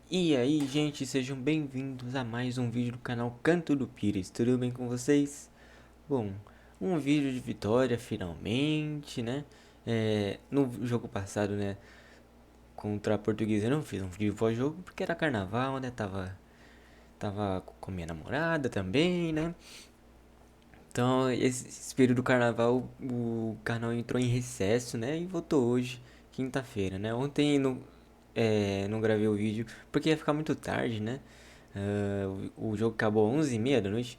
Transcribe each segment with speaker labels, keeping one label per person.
Speaker 1: E aí, gente, sejam bem-vindos a mais um vídeo do canal Canto do Pires. Tudo bem com vocês? Bom, um vídeo de vitória finalmente, né? No jogo passado, né, contra a Portuguesa eu não fiz um vídeo pós-jogo porque era carnaval, né? Tava com minha namorada também, né? Então, esse período do carnaval, o canal entrou em recesso, né? E voltou hoje, quinta-feira, né? Ontem não gravei o vídeo porque ia ficar muito tarde, né? O jogo acabou 11h30 da noite.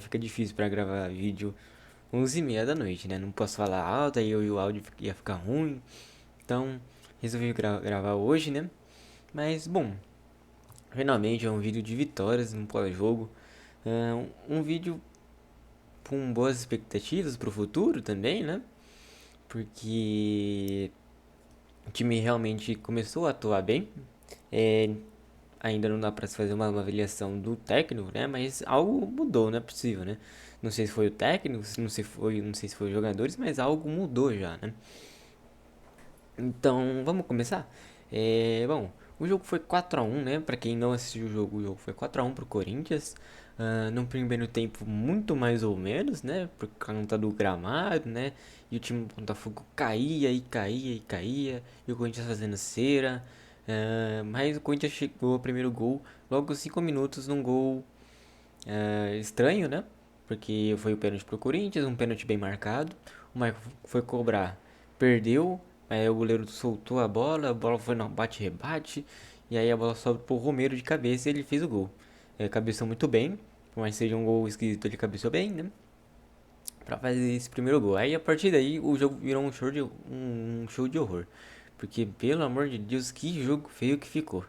Speaker 1: Fica difícil pra gravar vídeo 11h30 da noite, né? Não posso falar alto, aí o áudio ia ficar ruim. Então, resolvi gravar hoje, né? Mas, bom, finalmente é um vídeo de vitórias no pós-jogo. Um vídeo com boas expectativas pro futuro também, né? Porque o time realmente começou a atuar bem. É, ainda não dá pra se fazer uma avaliação do técnico, né? Mas algo mudou, não é possível, né? Não sei se foi o técnico, não sei se foi os jogadores, mas algo mudou já, né? Então, vamos começar? Bom, o jogo foi 4-1, né? Pra quem não assistiu o jogo foi 4-1 pro Corinthians. No primeiro tempo, muito mais ou menos, né? Por conta do gramado, né? E o time do Botafogo caía e caía e caía. E o Corinthians fazendo cera. Mas o Corinthians chegou ao primeiro gol logo 5 minutos num gol estranho, né? Porque foi o pênalti pro Corinthians, um pênalti bem marcado. O Michael foi cobrar, perdeu. Aí o goleiro soltou a bola foi no bate-rebate. E aí a bola sobe pro Romero de cabeça e ele fez o gol. Cabeçou muito bem, por mais que seja um gol esquisito, ele cabeçou bem, né? Pra fazer esse primeiro gol. Aí a partir daí o jogo virou um show de horror. Porque, pelo amor de Deus, que jogo feio que ficou.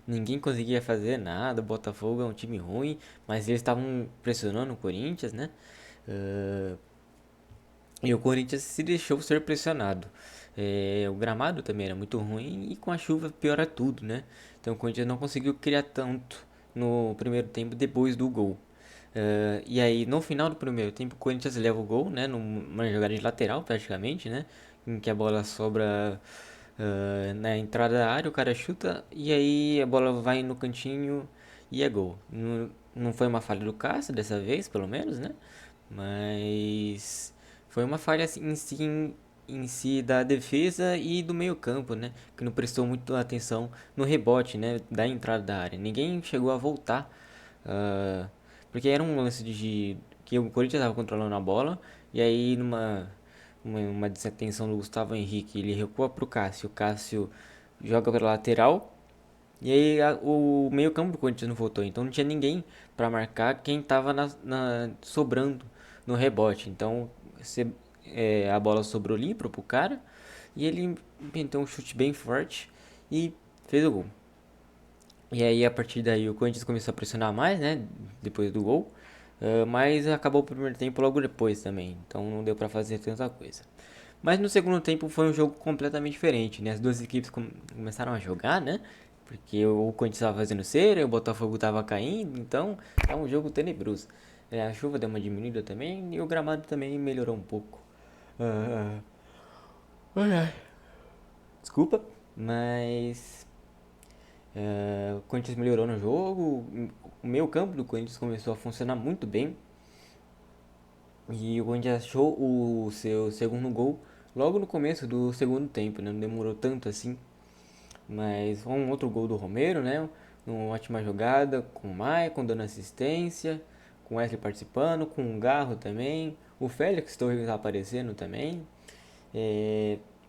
Speaker 1: Ninguém conseguia fazer nada. O Botafogo é um time ruim, mas eles estavam pressionando o Corinthians, né? Ah, e o Corinthians se deixou ser pressionado. O gramado também era muito ruim e com a chuva piora tudo, né? Então o Corinthians não conseguiu criar tanto no primeiro tempo depois do gol. E aí no final do primeiro tempo o Corinthians leva o gol, né? Numa jogada de lateral praticamente, né? Em que a bola sobra na entrada da área, o cara chuta e aí a bola vai no cantinho e é gol. Não foi uma falha do Cássio dessa vez, pelo menos, né? Mas foi uma falha assim, em si da defesa e do meio-campo, né? Que não prestou muito atenção no rebote, né? Da entrada da área. Ninguém chegou a voltar. ah, Porque era um lance de que o Corinthians estava controlando a bola. E aí, uma desatenção do Gustavo Henrique, ele recua pro Cássio. O Cássio joga pela lateral. E aí o meio campo do Corinthians não voltou, então não tinha ninguém para marcar quem tava sobrando no rebote. Então a bola sobrou limpa pro cara e ele inventou um chute bem forte e fez o gol. E aí a partir daí o Corinthians começou a pressionar mais, né? Depois do gol. Mas acabou o primeiro tempo logo depois também, então não deu para fazer tanta coisa. Mas no segundo tempo foi um jogo completamente diferente, né? As duas equipes começaram a jogar, né? Porque o Corinthians estava fazendo cera, o Botafogo estava caindo, então é um jogo tenebroso. A chuva deu uma diminuída também e o gramado também melhorou um pouco. Ah, ai, ai. Desculpa, mas o Corinthians melhorou no jogo, o meio campo do Corinthians começou a funcionar muito bem e o Corinthians achou o seu segundo gol logo no começo do segundo tempo, né? Não demorou tanto assim. Mas foi um outro gol do Romero, né? Uma ótima jogada com o Maicon dando assistência, com o Wesley participando, com o Garro também, o Félix Torres aparecendo também.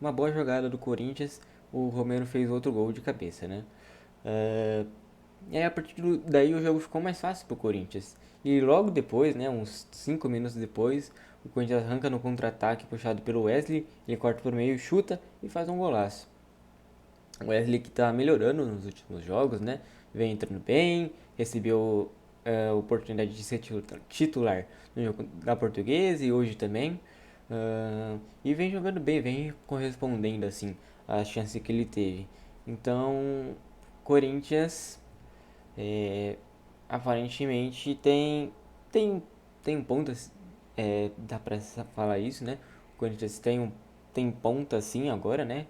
Speaker 1: Uma boa jogada do Corinthians, o Romero fez outro gol de cabeça, né? É, e aí a partir daí o jogo ficou mais fácil pro Corinthians. E logo depois, né, uns 5 minutos depois, o Corinthians arranca no contra-ataque puxado pelo Wesley, ele corta por meio, chuta e faz um golaço. O Wesley que tá melhorando nos últimos jogos, né? Vem entrando bem, recebeu a oportunidade de ser titular no jogo da Portuguesa e hoje também. E vem jogando bem, vem correspondendo assim à chance que ele teve. Então, Corinthians aparentemente tem tem pontas, dá pra falar isso, né? O Corinthians tem ponta assim agora, né?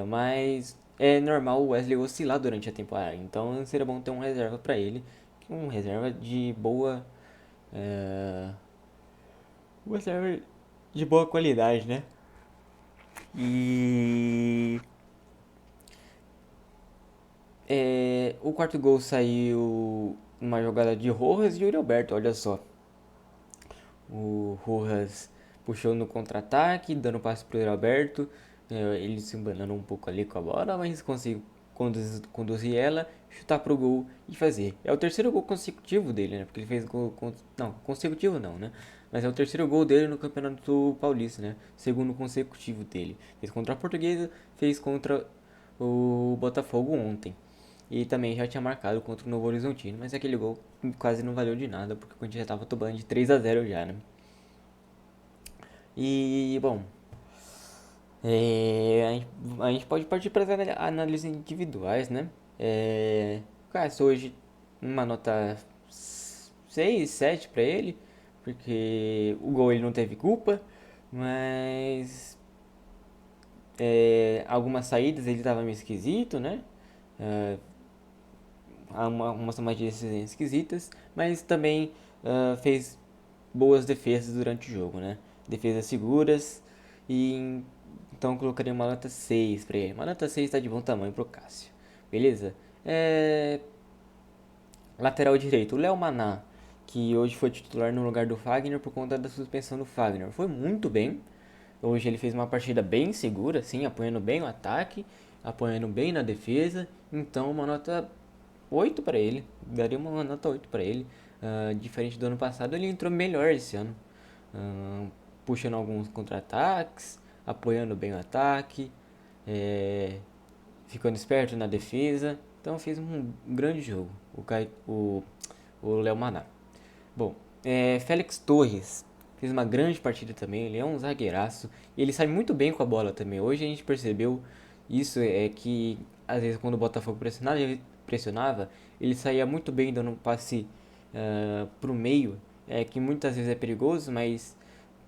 Speaker 1: Mas é normal o Wesley oscilar durante a temporada. Então seria bom ter um reserva para ele, um reserva de boa, é, um reserva de boa qualidade, né? E o quarto gol saiu numa jogada de Rojas e Yuri Alberto, olha só. O Rojas puxou no contra-ataque, dando passe pro Yuri Alberto. Ele se embanando um pouco ali com a bola, mas conseguiu conduzir ela, chutar pro gol e fazer. É o terceiro gol consecutivo dele, né? Porque ele fez gol. Não, consecutivo não, né? Mas é o terceiro gol dele no Campeonato Paulista, né? Segundo consecutivo dele. Fez contra a Portuguesa, fez contra o Botafogo ontem. E também já tinha marcado contra o Novo Horizontino, mas aquele gol quase não valeu de nada, porque o Corinthians já tava tomando de 3-0 já, né? E, bom, a gente pode partir para as análises individuais, né? Cássio hoje uma nota 6 7 para ele, porque o gol ele não teve culpa, mas algumas saídas ele tava meio esquisito, né? É, há umas tomadas de decisões esquisitas, mas também fez boas defesas durante o jogo, né? Defesas seguras e então colocaria uma nota 6 para ele. Uma nota 6 está de bom tamanho pro Cássio. Beleza? Lateral direito, o Léo Maná, que hoje foi titular no lugar do Fagner por conta da suspensão do Fagner. Foi muito bem. Hoje ele fez uma partida bem segura, assim, apoiando bem o ataque, apoiando bem na defesa. Então, uma nota 8 para ele. Daria uma nota 8 para ele. Diferente do ano passado, ele entrou melhor esse ano. Puxando alguns contra-ataques, apoiando bem o ataque, é, ficando esperto na defesa. Então fez um grande jogo o Léo Maná. Bom, Félix Torres fez uma grande partida também. Ele é um zagueiraço e ele sai muito bem com a bola também. Hoje a gente percebeu isso, que às vezes quando o Botafogo pressionava, ele saía muito bem dando um passe pro meio, que muitas vezes é perigoso, mas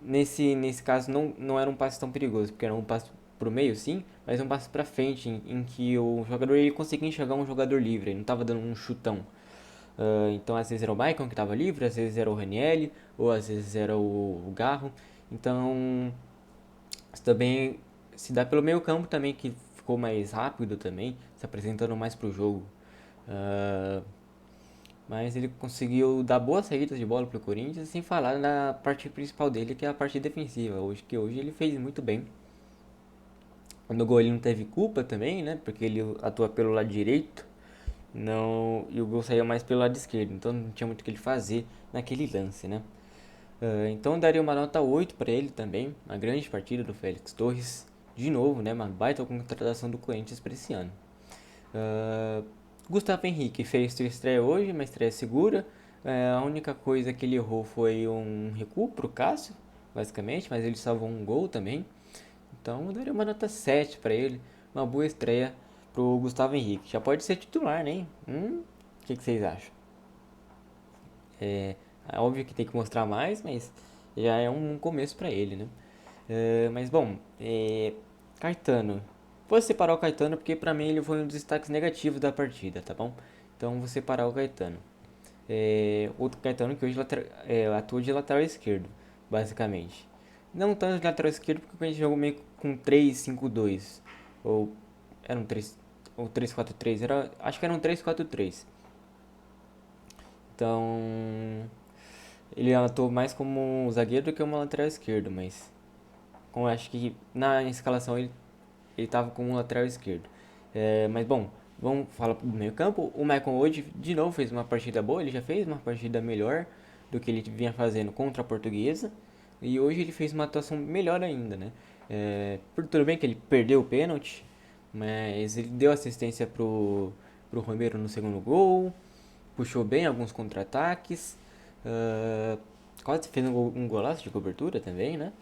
Speaker 1: nesse caso não era um passe tão perigoso, porque era um passe pro meio sim, mas um passe pra frente, em que o jogador ele conseguia enxergar um jogador livre, ele não tava dando um chutão. Então às vezes era o Maicon que estava livre, às vezes era o Ranielli, ou às vezes era o Garro. Então isso também se dá pelo meio campo também, que ficou mais rápido também, se apresentando mais pro jogo. Ah, mas ele conseguiu dar boas saídas de bola pro Corinthians, sem falar na parte principal dele, que é a parte defensiva. Hoje ele fez muito bem. No gol ele não teve culpa também, né? Porque ele atua pelo lado direito, não, e o gol saiu mais pelo lado esquerdo, então não tinha muito o que ele fazer naquele lance, né? Então eu daria uma nota 8 para ele também, uma grande partida do Félix Torres, de novo, né? Uma baita contratação do Corinthians para esse ano. Uh, Gustavo Henrique fez sua estreia hoje, uma estreia segura. A única coisa que ele errou foi um recuo pro Cássio, basicamente, mas ele salvou um gol também. Então eu daria uma nota 7 para ele, uma boa estreia pro Gustavo Henrique. Já pode ser titular, né? O que vocês acham? É óbvio que tem que mostrar mais, mas já é um começo para ele, né? Mas bom, Caetano. Vou separar o Caetano porque pra mim ele foi um dos destaques negativos da partida, tá bom? Então vou separar o Caetano. Outro Caetano que hoje atua de lateral esquerdo, basicamente. Não tanto de lateral esquerdo porque a gente jogou meio com 3-5-2. Ou era um 3 ou 3-4-3, acho que era um 3-4-3. Então, ele atuou mais como um zagueiro do que uma lateral esquerdo, mas como eu acho que na escalação ele tava como um lateral esquerdo. Mas bom, vamos falar do meio campo. O Maicon hoje de novo fez uma partida boa, ele já fez uma partida melhor do que ele vinha fazendo contra a Portuguesa. E hoje ele fez uma atuação melhor ainda, né? Por tudo bem que ele perdeu o pênalti, mas ele deu assistência pro Romero no segundo gol, puxou bem alguns contra-ataques, quase fez um golaço de cobertura também, né?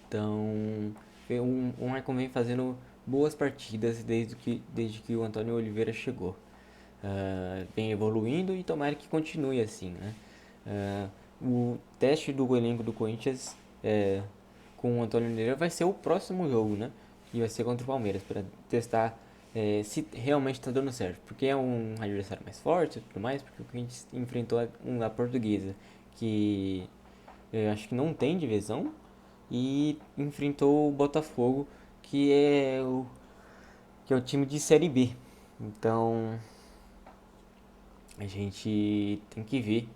Speaker 1: Então, o Maicon vem fazendo boas partidas desde que o Antônio Oliveira chegou. Vem evoluindo e tomara que continue assim, né? O teste do elenco do Corinthians com o Antônio Oliveira vai ser o próximo jogo, né? e vai ser contra o Palmeiras, para testar se realmente está dando certo. Porque é um adversário mais forte e tudo mais, porque o Corinthians enfrentou a Portuguesa, que eu acho que não tem divisão, e enfrentou o Botafogo, que é o time de Série B. Então a gente tem que ver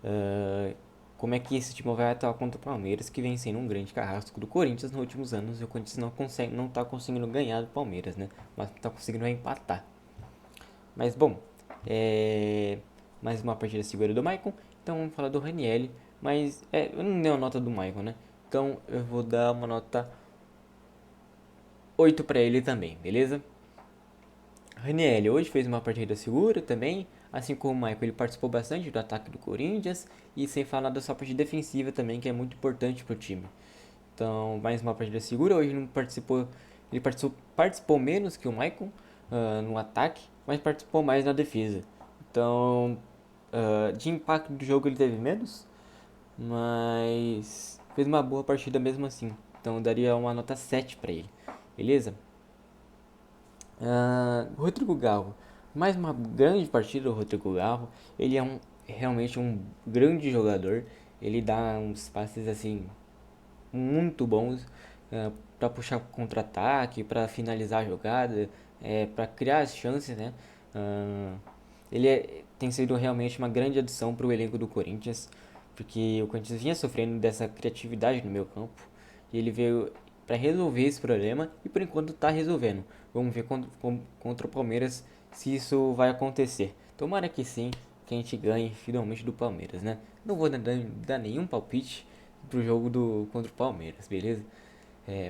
Speaker 1: ah, como é que esse time vai atuar contra o Palmeiras, que vem sendo um grande carrasco do Corinthians nos últimos anos. E o Corinthians não tá conseguindo ganhar do Palmeiras, né? Mas tá conseguindo empatar. Mas bom, mais uma partida segura do Maicon. Então vamos falar do Ranielli. Mas eu não dei a nota do Maicon, né? Então eu vou dar uma nota 8 pra ele também, beleza? Ranielli hoje fez uma partida segura também, assim como o Michael, ele participou bastante do ataque do Corinthians e sem falar da sua parte defensiva também, que é muito importante para o time. Então, mais uma partida segura, hoje não participou, ele participou menos que o Michael no ataque, mas participou mais na defesa. Então, de impacto do jogo ele teve menos, mas fez uma boa partida mesmo assim. Então, eu daria uma nota 7 para ele, beleza? Rodrigo Garro, mais uma grande partida do Rodrigo Garro. Ele é realmente um grande jogador. Ele dá uns passes assim muito bons para puxar contra-ataque, para finalizar a jogada, para criar as chances, né? Tem sido realmente uma grande adição para o elenco do Corinthians, porque o Corinthians vinha sofrendo dessa criatividade no meio campo e ele veio para resolver esse problema e por enquanto está resolvendo. Vamos ver contra o Palmeiras se isso vai acontecer. Tomara que sim, que a gente ganhe finalmente do Palmeiras, né? Não vou dar nenhum palpite pro jogo contra o Palmeiras, beleza?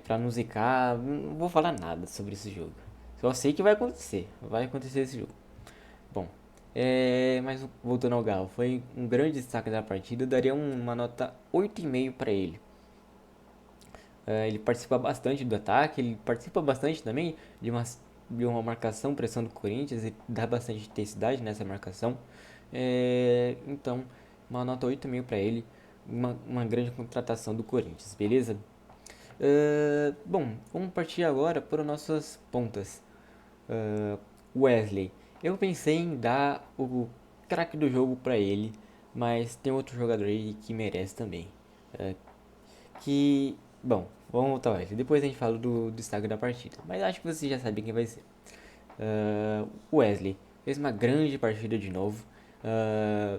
Speaker 1: Pra não zicar, não vou falar nada sobre esse jogo. Só sei que vai acontecer esse jogo. Bom, mas voltando ao Galo, foi um grande destaque da partida, eu daria uma nota 8,5 para ele. Ele participa bastante do ataque, ele participa bastante também de uma marcação, pressão do Corinthians e dá bastante intensidade nessa marcação. Então, uma nota 8,5 para ele, uma grande contratação do Corinthians, beleza? Bom, vamos partir agora para as nossas pontas. Ah, Wesley. Eu pensei em dar o craque do jogo para ele, mas tem outro jogador aí que merece também. Ah, bom, vamos voltar ao Wesley. Depois a gente fala do destaque da partida, mas acho que você já sabe quem vai ser. Wesley fez uma grande partida de novo. Ah,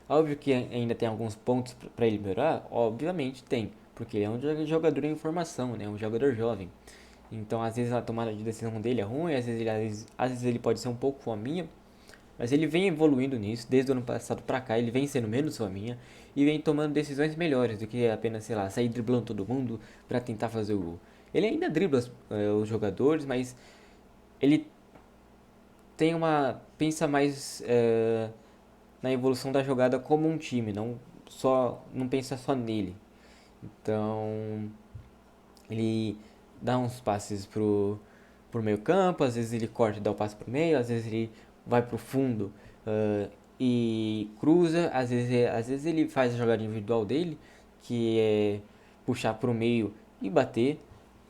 Speaker 1: Óbvio que ainda tem alguns pontos para ele melhorar, obviamente tem, porque ele é um jogador em formação, né? Um jogador jovem. Então, às vezes a tomada de decisão dele é ruim, às vezes ele pode ser um pouco fominha, mas ele vem evoluindo nisso, desde o ano passado pra cá, ele vem sendo menos fominha e vem tomando decisões melhores do que apenas, sei lá, sair driblando todo mundo pra tentar fazer o gol. Ele ainda dribla os jogadores, mas ele pensa mais na evolução da jogada como um time, não pensa só nele. Então, ele dá uns passes pro meio campo, às vezes ele corta e dá o passe pro meio, às vezes ele vai pro fundo e cruza, às vezes ele faz a jogada individual dele, que é puxar pro meio e bater.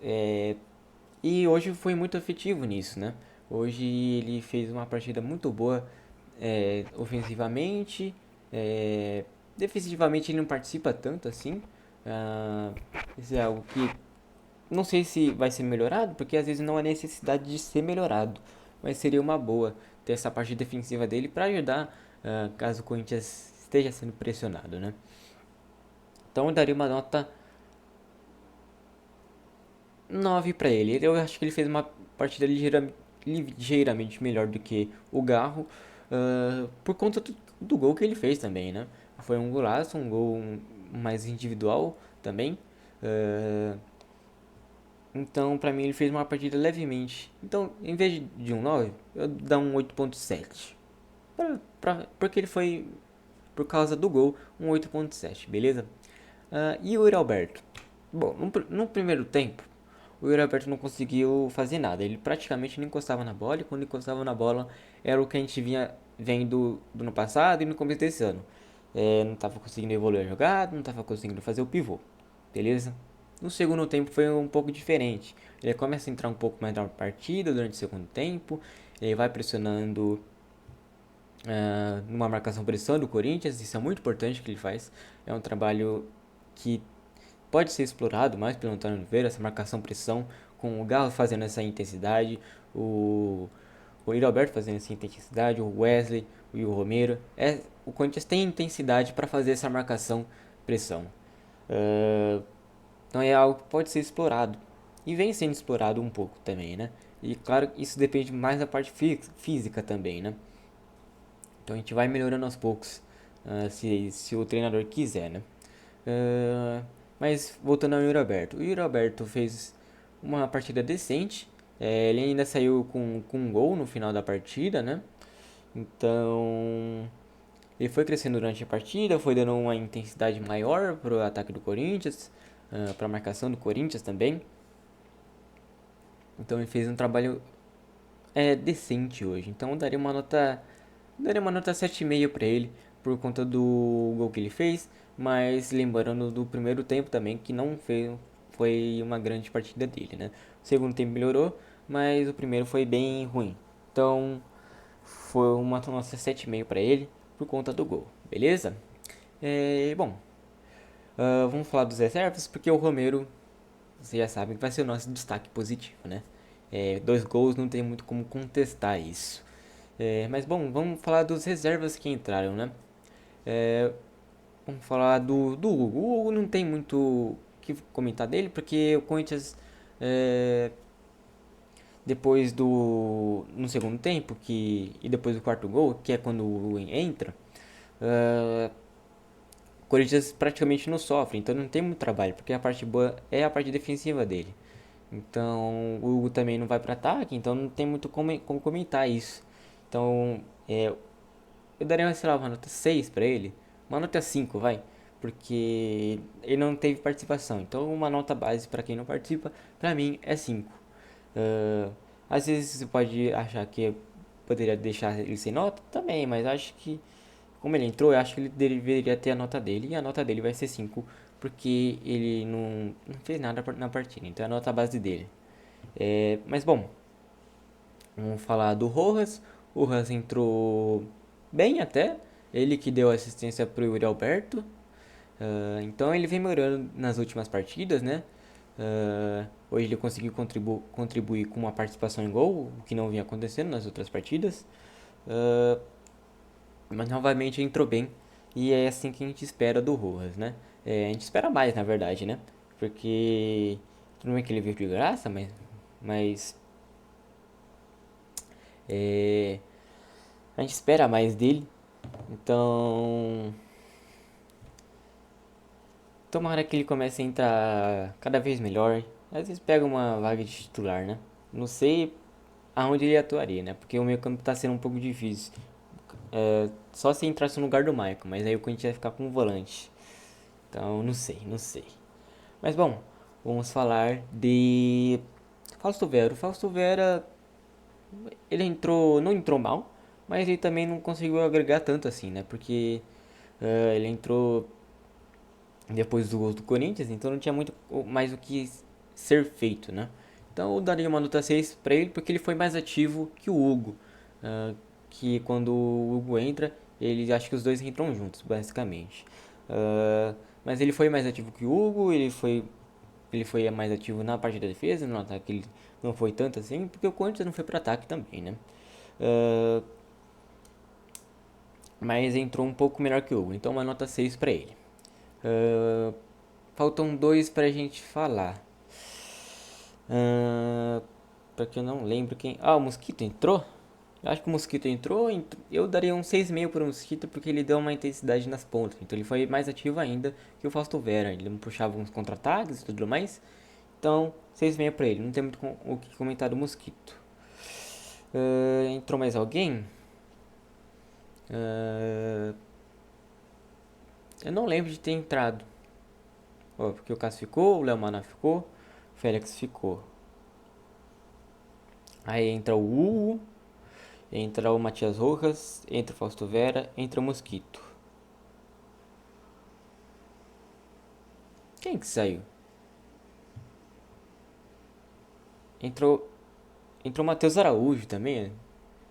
Speaker 1: É, e hoje foi muito efetivo nisso, né? Hoje ele fez uma partida muito boa ofensivamente, defensivamente ele não participa tanto assim. Isso é algo que não sei se vai ser melhorado, porque às vezes não há necessidade de ser melhorado, mas seria uma boa ter essa parte defensiva dele para ajudar caso o Corinthians esteja sendo pressionado, né? Então eu daria uma nota 9 para ele. Eu acho que ele fez uma partida ligeiramente melhor do que o Garro, por conta do gol que ele fez também, né? Foi um golaço, um gol mais individual também. Uh, Então, pra mim, ele fez uma partida levemente. Então, em vez de um 9, eu dou um 8,7. Porque ele foi, por causa do gol, um 8,7, beleza? E o Yuri Alberto? Bom, no primeiro tempo, o Yuri Alberto não conseguiu fazer nada. Ele praticamente não encostava na bola. E quando encostava na bola, era o que a gente vinha vendo do ano passado e no começo desse ano. Não estava conseguindo evoluir a jogada, não estava conseguindo fazer o pivô, beleza? No segundo tempo foi um pouco diferente. Ele começa a entrar um pouco mais na partida durante o segundo tempo. Ele vai pressionando numa marcação-pressão do Corinthians. Isso é muito importante que ele faz. É um trabalho que pode ser explorado mais pelo Antônio Oliveira, essa marcação-pressão, com o Galo fazendo essa intensidade, o Yuri Alberto fazendo essa intensidade, o Wesley e o Romero. O Corinthians tem intensidade para fazer essa marcação-pressão. Então é algo que pode ser explorado. E vem sendo explorado um pouco também, né? E claro, isso depende mais da parte física também, né? Então a gente vai melhorando aos poucos, se o treinador quiser, né? Mas voltando ao Yuri Alberto. O Yuri Alberto fez uma partida decente. Ele ainda saiu com um gol no final da partida, né? Então ele foi crescendo durante a partida, foi dando uma intensidade maior para o ataque do Corinthians, para a marcação do Corinthians também. Então ele fez um trabalho decente hoje. Então eu daria uma nota 7,5 para ele por conta do gol que ele fez, mas lembrando do primeiro tempo também que não foi uma grande partida dele, né? O segundo tempo melhorou, mas o primeiro foi bem ruim. Então foi uma nota 7,5 para ele por conta do gol, beleza? Bom, vamos falar dos reservas porque o Romero, você já sabe, vai ser o nosso destaque positivo, né? Dois gols, não tem muito como contestar isso. Mas bom, vamos falar dos reservas que entraram, né? É, vamos falar do Hugo. O Hugo não tem muito o que comentar dele, porque o Corinthians, é, depois do. No segundo tempo, e depois do quarto gol, que é quando o Hugo entra, o Corinthians praticamente não sofre, então não tem muito trabalho, porque a parte boa é a parte defensiva dele. Então o Hugo também não vai para ataque, então não tem muito como comentar isso. Então eu daria, sei lá, uma nota 6 pra ele. Uma nota 5 vai. Porque ele não teve participação. Então, uma nota base pra quem não participa, pra mim, é 5. Ah, às vezes você pode achar que eu poderia deixar ele sem nota também, mas acho que, como ele entrou, eu acho que ele deveria ter a nota dele. E a nota dele vai ser 5 porque ele não fez nada na partida. Então, é a nota base dele. Mas bom, vamos falar do Rojas. O Rojas entrou bem até. Ele que deu assistência pro Yuri Alberto. Então ele vem melhorando nas últimas partidas, né? Hoje ele conseguiu contribuir com uma participação em gol, o que não vinha acontecendo nas outras partidas. Ah, mas novamente entrou bem. E é assim que a gente espera do Rojas, né? A gente espera mais, na verdade, né? Porque tudo bem que ele veio de graça, mas é, a gente espera mais dele. Então, tomara que ele comece a entrar cada vez melhor. Às vezes pega uma vaga de titular, né? Não sei aonde ele atuaria, né? Porque o meio campo tá sendo um pouco difícil. Só se entrasse no lugar do Michael, mas aí o Corinthians ia ficar com um volante. Então, não sei. Mas bom, vamos falar de Fausto Vera. O Fausto Vera, ele não entrou mal, mas ele também não conseguiu agregar tanto assim, né? Porque ele entrou depois do gol do Corinthians, então não tinha muito mais o que ser feito, né? Então eu daria uma nota 6 para ele porque ele foi mais ativo que o Hugo, que quando o Hugo entra, ele acho que os dois entram juntos, basicamente. Mas ele foi mais ativo que o Hugo, ele foi mais ativo na parte da defesa, no ataque ele não foi tanto assim, porque o Corinthians não foi para ataque também, né? Ah, mas entrou um pouco melhor que o Hugo, então uma nota 6 para ele. Ah, faltam dois pra gente falar. Pra que eu não lembro quem. Ah, o Mosquito entrou? Eu acho que o Mosquito entrou. Eu daria um 6,5 pro Mosquito porque ele deu uma intensidade nas pontas. Então ele foi mais ativo ainda que o Fausto Vera. Ele não puxava uns contra-ataques e tudo mais. Então, 6,5 pra ele. Não tem muito o que comentar do Mosquito. Entrou mais alguém? Ah, eu não lembro de ter entrado. Ó, porque o Cássio ficou, o Léo Mana ficou, o Félix ficou. Aí entra o Hugo, entra o Matias Rojas, entra o Fausto Vera, entra o Mosquito. Quem que saiu? entrou entrou o Matheus Araújo também.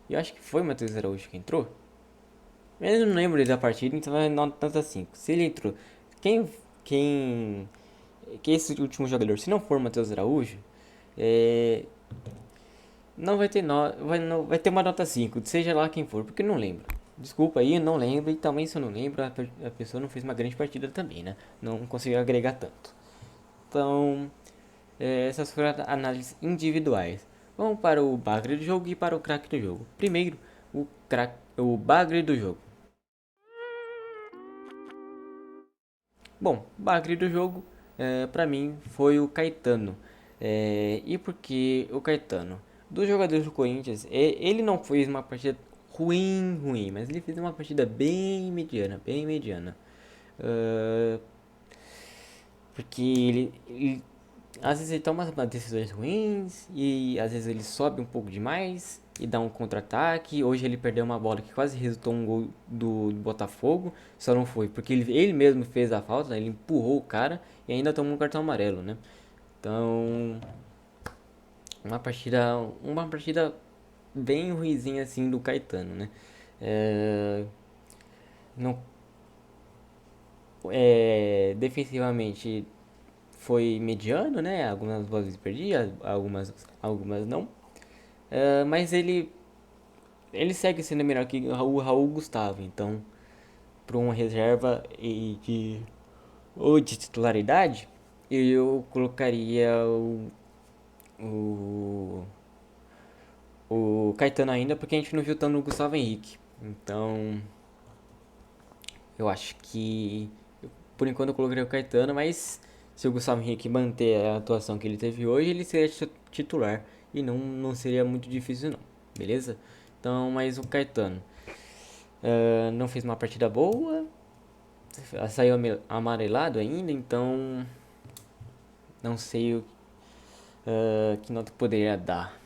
Speaker 1: Eu acho que foi o Matheus Araújo que entrou. Eu não lembro da partida, então é nota 5. Se ele entrou, quem quem que esse último jogador, se não for o Matheus Araújo, é, não vai ter vai ter uma nota 5, seja lá quem for, porque eu não lembro. Desculpa aí, eu não lembro, e também se eu não lembro, a pessoa não fez uma grande partida também, né? Não conseguiu agregar tanto. Então, essas foram análises individuais. Vamos para o bagre do jogo e para o craque do jogo. Primeiro, o bagre do jogo. Bom, o bagre do jogo, para mim, foi o Caetano. E por que o Caetano? Dos jogadores do Corinthians, ele não fez uma partida ruim, mas ele fez uma partida bem mediana, bem mediana. É, porque ele às vezes ele toma umas decisões ruins e às vezes ele sobe um pouco demais e dá um contra-ataque. Hoje ele perdeu uma bola que quase resultou um gol do Botafogo, só não foi porque ele mesmo fez a falta, né? Ele empurrou o cara e ainda tomou um cartão amarelo, né? Então, uma partida bem ruizinha assim do Caetano, né? É, não, defensivamente foi mediano, né? Algumas bolas ele perdia, algumas não. Mas ele segue sendo melhor que o Raul Gustavo, então para uma reserva ou de titularidade, eu colocaria o, o Caetano ainda, porque a gente não viu tanto o Gustavo Henrique. Então, eu acho que por enquanto eu colocaria o Caetano, mas se o Gustavo Henrique manter a atuação que ele teve hoje, ele seria titular e não seria muito difícil não, beleza? Então, mas o Caetano não fez uma partida boa, saiu amarelado ainda, então não sei que nota eu poderia dar.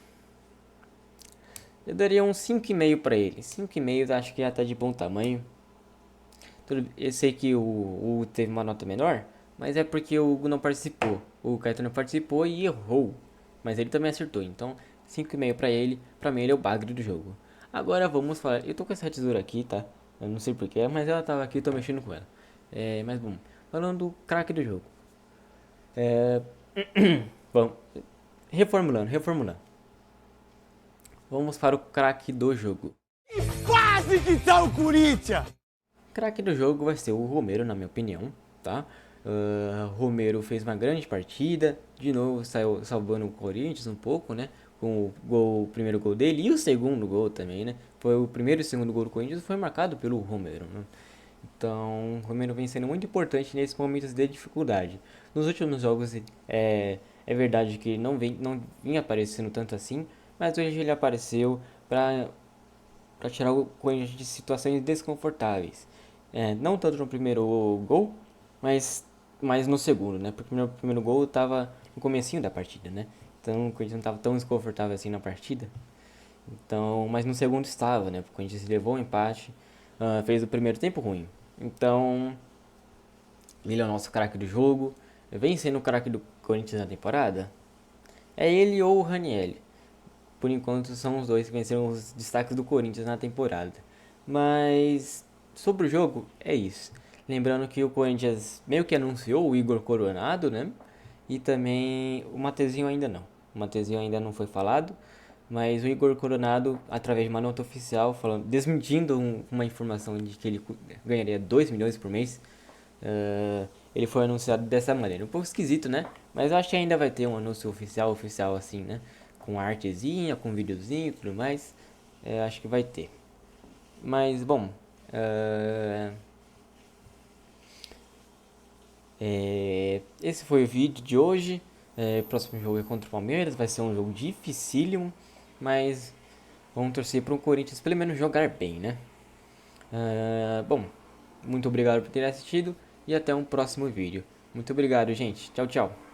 Speaker 1: Eu daria um 5,5 para ele. 5,5 eu acho que já tá de bom tamanho. Eu sei que o teve uma nota menor, mas é porque o Hugo não participou. O Caetano participou e errou. Mas ele também acertou. Então, 5,5 pra ele. Pra mim, ele é o bagre do jogo. Agora vamos falar. Eu tô com essa tesoura aqui, tá? Eu não sei porquê, mas ela tava aqui e eu tô mexendo com ela. Mas bom, falando do craque do jogo. É, bom, reformulando. Vamos para o craque do jogo.
Speaker 2: Quase que tá o Corinthians!
Speaker 1: Craque do jogo vai ser o Romero, na minha opinião, tá? Romero fez uma grande partida, de novo saiu salvando o Corinthians um pouco, né? Com o primeiro gol dele e o segundo gol também, né? Foi o primeiro e o segundo gol do Corinthians foi marcado pelo Romero, né? Então, o Romero vem sendo muito importante nesses momentos de dificuldade. Nos últimos jogos, é verdade que ele não vinha aparecendo tanto assim, mas hoje ele apareceu para tirar o Corinthians de situações desconfortáveis. Não tanto no primeiro gol, mas no segundo, né? Porque o primeiro gol estava no comecinho da partida, né? Então o Corinthians não estava tão desconfortável assim na partida. Então, mas no segundo estava, né? O Corinthians levou o empate, fez o primeiro tempo ruim. Então, ele é o nosso craque do jogo. Vem sendo o craque do Corinthians na temporada. É ele ou o Raniel. Por enquanto são os dois que venceram os destaques do Corinthians na temporada. Mas sobre o jogo, é isso. Lembrando que o Corinthians meio que anunciou o Igor Coronado, né? E também o Mateuzinho ainda não. O Mateuzinho ainda não foi falado. Mas o Igor Coronado, através de uma nota oficial, desmentindo uma informação de que ele ganharia 2 milhões por mês, ele foi anunciado dessa maneira. Um pouco esquisito, né? Mas eu acho que ainda vai ter um anúncio oficial assim, né? Com artezinha, com videozinho e tudo mais. Acho que vai ter. Mas, bom. Esse foi o vídeo de hoje. Próximo jogo é contra o Palmeiras. Vai ser um jogo dificílimo. Mas vamos torcer para o Corinthians pelo menos jogar bem, né? Bom, muito obrigado por ter assistido. E até um próximo vídeo. Muito obrigado, gente. Tchau, tchau.